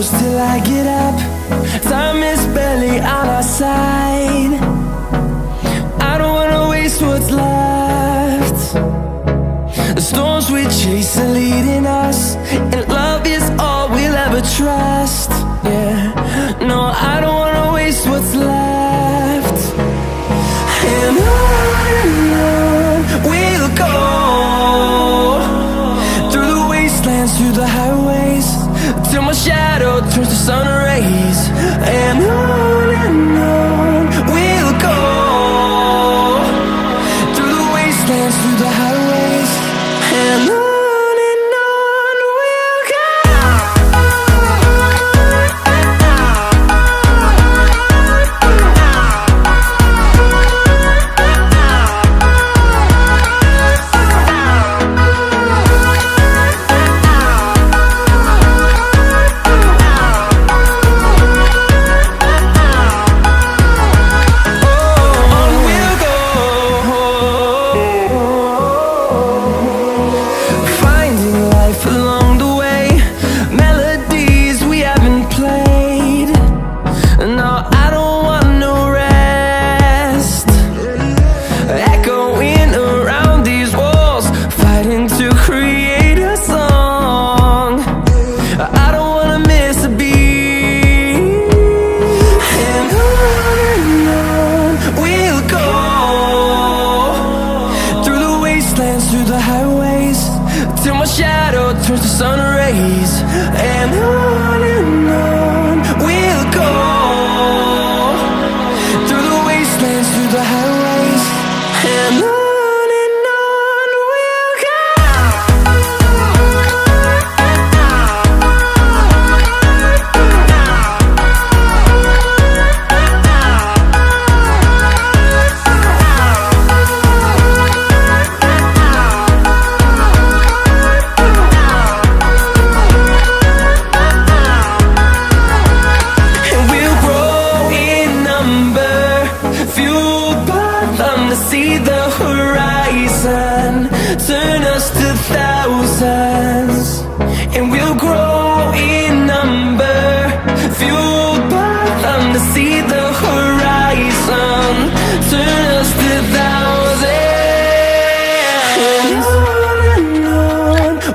close till I get up. Time is barely on our side. I don't wanna waste what's left. The storms we chase are leading us, and love is all we'll ever trust. Yeah, no, I don't wanna waste what's left. And on we'll go, through the wastelands, through the highways, till my shadow turns to sun rays. And on we'll go, through the wastelands, through the highways, and on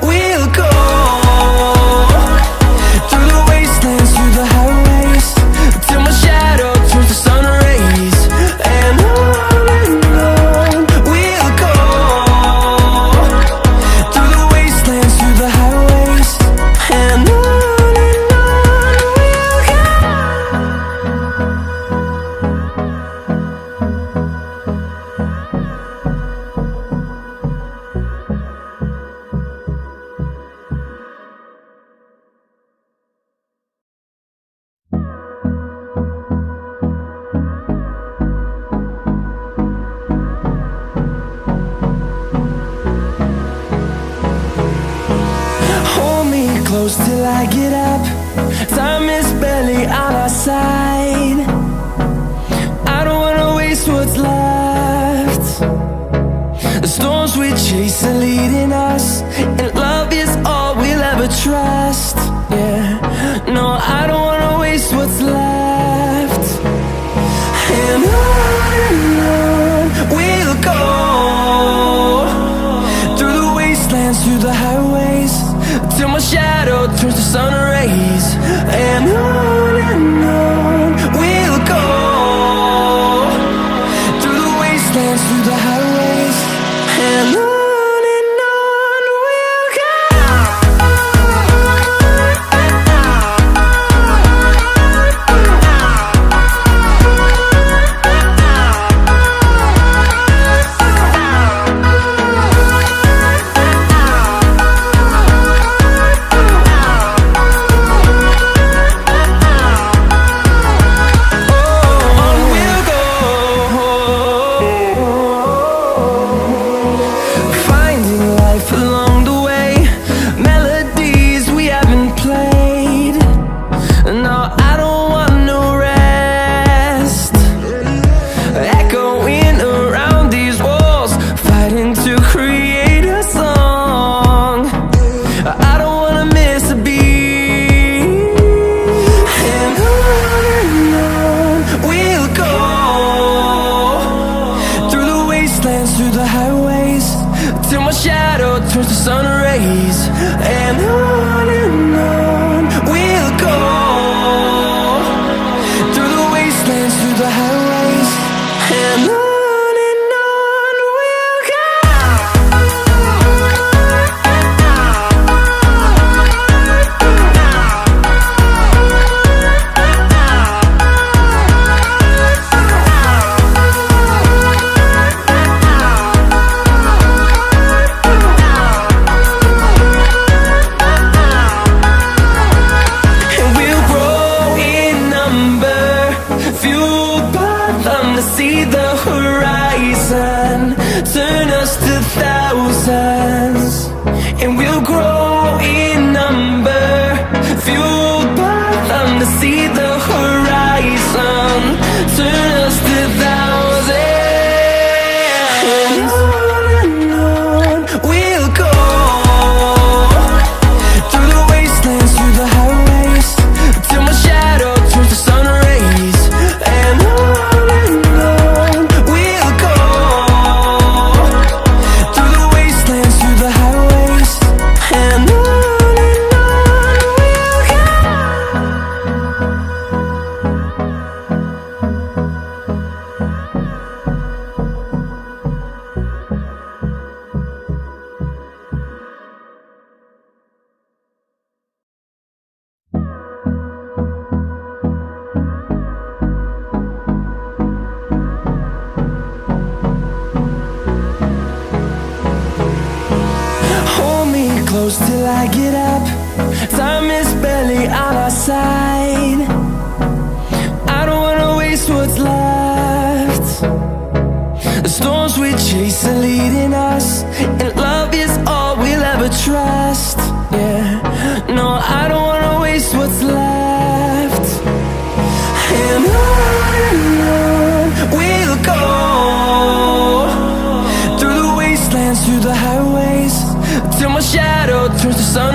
we'll go. Till I get up, time is barely on our side. I don't wanna waste what's left. The storms we chase are leading us, and love is all we'll ever trust. Yeah, no, I don't wanna waste what's left. And on we'll go, through the wastelands, through the highways, till my shadow turns to sun rays. And on we'll go, through the wastelands, through the highways, and on we'll go. through the highways, and on we'll go. And we'll grow in number, fueled by them to see the horizon, turn us to thousands. And we'll grow in number, fueled by them to see the horizon, turn us to thousands. And on we'll go, through the wastelands, through the highways, till my shadow turns to sun rays. And on we'll go, through the wastelands, through the highways, and on we'll go. Hold me close till I get up. Time is barely on our side. I don't wanna waste what's left. The storms we chase are leading us, and love is all we'll ever trust. Yeah, no, I don't wanna waste what's left. And on we'll go, through the wastelands, through the highways, till my shadow turns to sun